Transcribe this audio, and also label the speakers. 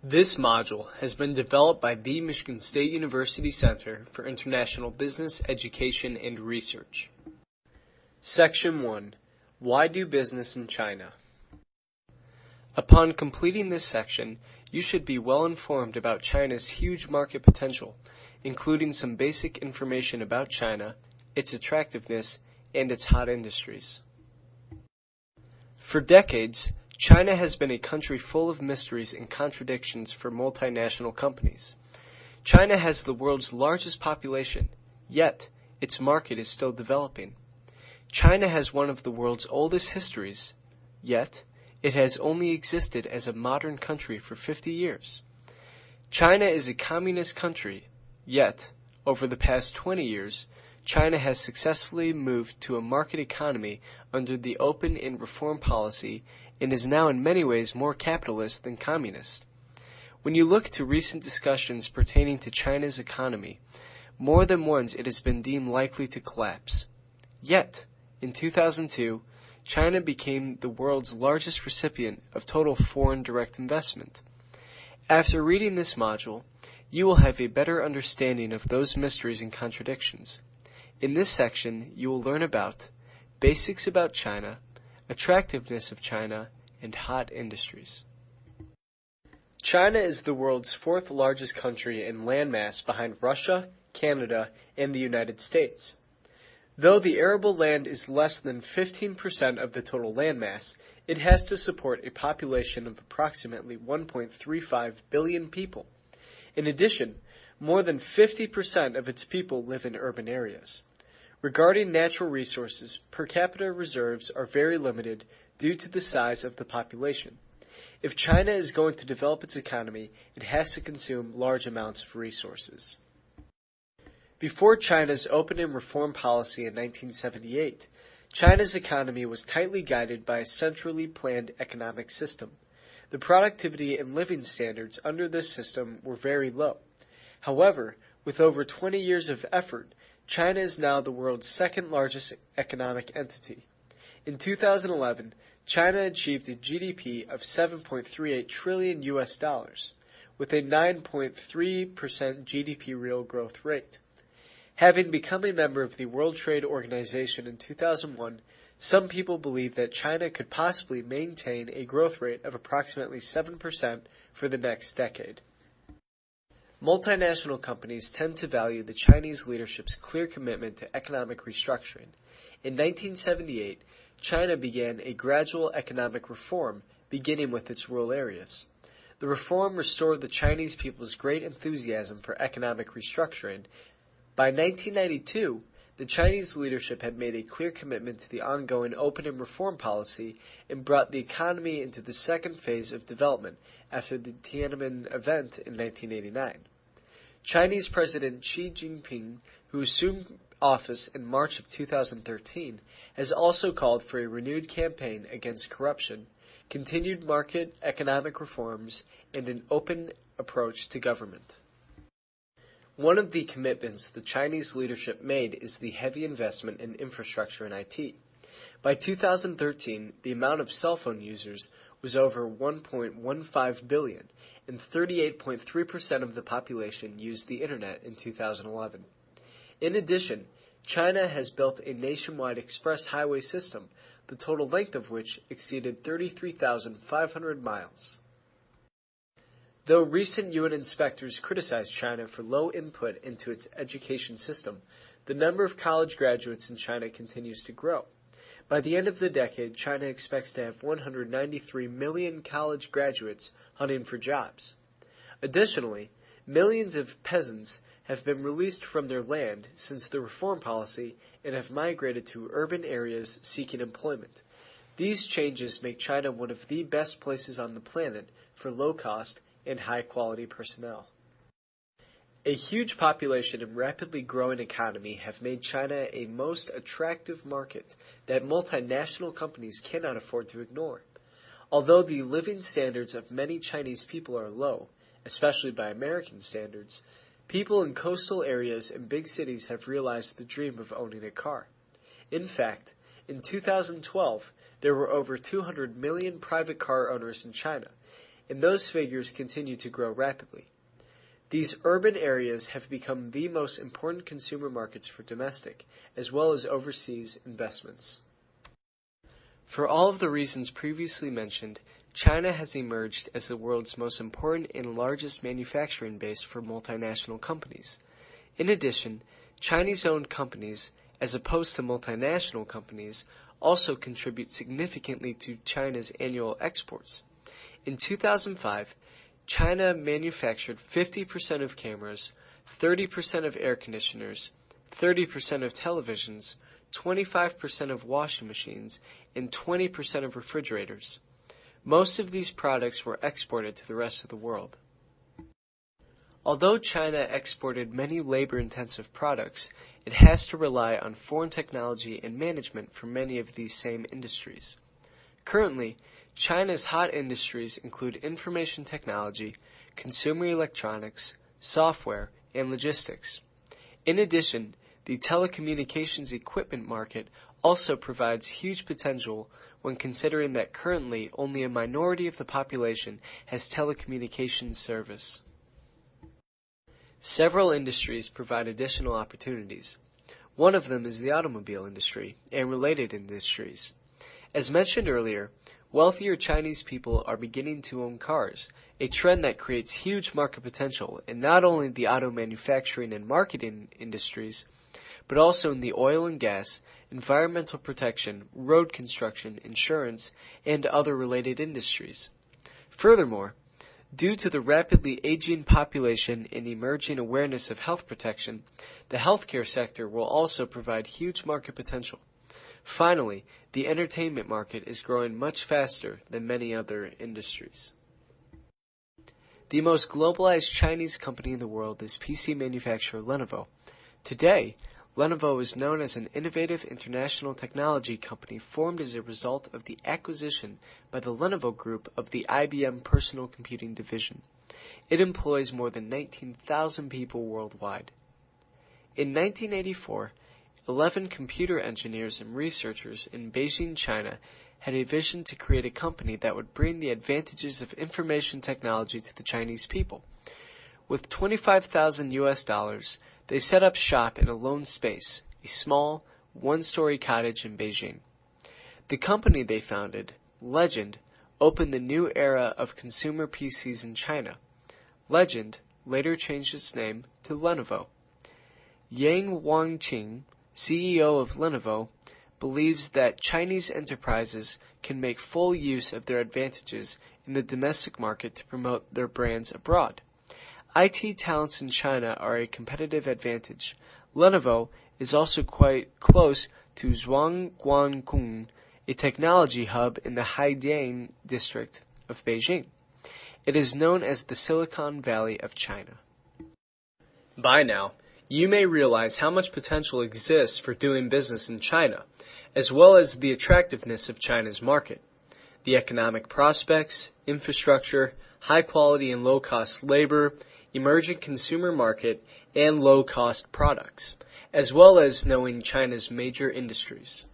Speaker 1: This module has been developed by the Michigan State University Center for International Business, Education, and Research. Section 1. Why do business in China? Upon completing this section, you should be well informed about China's huge market potential, including some basic information about China, its attractiveness, and its hot industries. For decades, China has been a country full of mysteries and contradictions for multinational companies. China has the world's largest population, yet its market is still developing. China has one of the world's oldest histories, yet it has only existed as a modern country for 50 years. China is a communist country, yet over the past 20 years, China has successfully moved to a market economy under the open and reform policy and is now in many ways more capitalist than communist. When you look to recent discussions pertaining to China's economy, more than once it has been deemed likely to collapse. Yet, in 2002, China became the world's largest recipient of total foreign direct investment. After reading this module, you will have a better understanding of those mysteries and contradictions. In this section, you will learn about basics about China, attractiveness of China, and hot industries. China is the world's fourth largest country in landmass behind Russia, Canada, and the United States. Though the arable land is less than 15% of the total landmass, it has to support a population of approximately 1.35 billion people. In addition, more than 50% of its people live in urban areas. Regarding natural resources, per capita reserves are very limited due to the size of the population. If China is going to develop its economy, it has to consume large amounts of resources. Before China's open and reform policy in 1978, China's economy was tightly guided by a centrally planned economic system. The productivity and living standards under this system were very low. However, with over 20 years of effort, China is now the world's second largest economic entity. In 2011, China achieved a GDP of $7.38 trillion with a 9.3% GDP real growth rate. Having become a member of the World Trade Organization in 2001, some people believe that China could possibly maintain a growth rate of approximately 7% for the next decade. Multinational companies tend to value the Chinese leadership's clear commitment to economic restructuring. In 1978, China began a gradual economic reform, beginning with its rural areas. The reform restored the Chinese people's great enthusiasm for economic restructuring. By 1992, the Chinese leadership had made a clear commitment to the ongoing open and reform policy and brought the economy into the second phase of development after the Tiananmen event in 1989. Chinese President Xi Jinping, who assumed office in March of 2013, has also called for a renewed campaign against corruption, continued market economic reforms, and an open approach to government. One of the commitments the Chinese leadership made is the heavy investment in infrastructure and IT. By 2013, the amount of cell phone users was over 1.15 billion, and 38.3% of the population used the internet in 2011. In addition, China has built a nationwide express highway system, the total length of which exceeded 33,500 miles. Though recent UN inspectors criticized China for low input into its education system, the number of college graduates in China continues to grow. By the end of the decade, China expects to have 193 million college graduates hunting for jobs. Additionally, millions of peasants have been released from their land since the reform policy and have migrated to urban areas seeking employment. These changes make China one of the best places on the planet for low-cost and high-quality personnel. A huge population and rapidly growing economy have made China a most attractive market that multinational companies cannot afford to ignore. Although the living standards of many Chinese people are low, especially by American standards, people in coastal areas and big cities have realized the dream of owning a car. In fact, in 2012, there were over 200 million private car owners in China, and those figures continue to grow rapidly. These urban areas have become the most important consumer markets for domestic, as well as overseas investments. For all of the reasons previously mentioned, China has emerged as the world's most important and largest manufacturing base for multinational companies. In addition, Chinese-owned companies, as opposed to multinational companies, also contribute significantly to China's annual exports. In 2005, China manufactured 50% of cameras, 30% of air conditioners, 30% of televisions, 25% of washing machines, and 20% of refrigerators. Most of these products were exported to the rest of the world. Although China exported many labor-intensive products, it has to rely on foreign technology and management for many of these same industries. Currently, China's hot industries include information technology, consumer electronics, software, and logistics. In addition, the telecommunications equipment market also provides huge potential when considering that currently only a minority of the population has telecommunications service. Several industries provide additional opportunities. One of them is the automobile industry and related industries. As mentioned earlier, wealthier Chinese people are beginning to own cars, a trend that creates huge market potential in not only the auto manufacturing and marketing industries, but also in the oil and gas, environmental protection, road construction, insurance, and other related industries. Furthermore, due to the rapidly aging population and emerging awareness of health protection, the healthcare sector will also provide huge market potential. Finally, the entertainment market is growing much faster than many other industries. The most globalized Chinese company in the world is PC manufacturer Lenovo. Today, Lenovo is known as an innovative international technology company formed as a result of the acquisition by the Lenovo Group of the IBM Personal Computing Division. It employs more than 19,000 people worldwide. In 1984, 11 computer engineers and researchers in Beijing, China, had a vision to create a company that would bring the advantages of information technology to the Chinese people. With $25,000, they set up shop in a lone space, a small, one-story cottage in Beijing. The company they founded, Legend, opened the new era of consumer PCs in China. Legend later changed its name to Lenovo. Yang Wangqing, CEO of Lenovo, believes that Chinese enterprises can make full use of their advantages in the domestic market to promote their brands abroad. IT talents in China are a competitive advantage. Lenovo is also quite close to Zhuangguancun, a technology hub in the Haidian district of Beijing. It is known as the Silicon Valley of China. By now, you may realize how much potential exists for doing business in China, as well as the attractiveness of China's market. The economic prospects, infrastructure, high quality and low cost labor, emerging consumer market, and low cost products, as well as knowing China's major industries.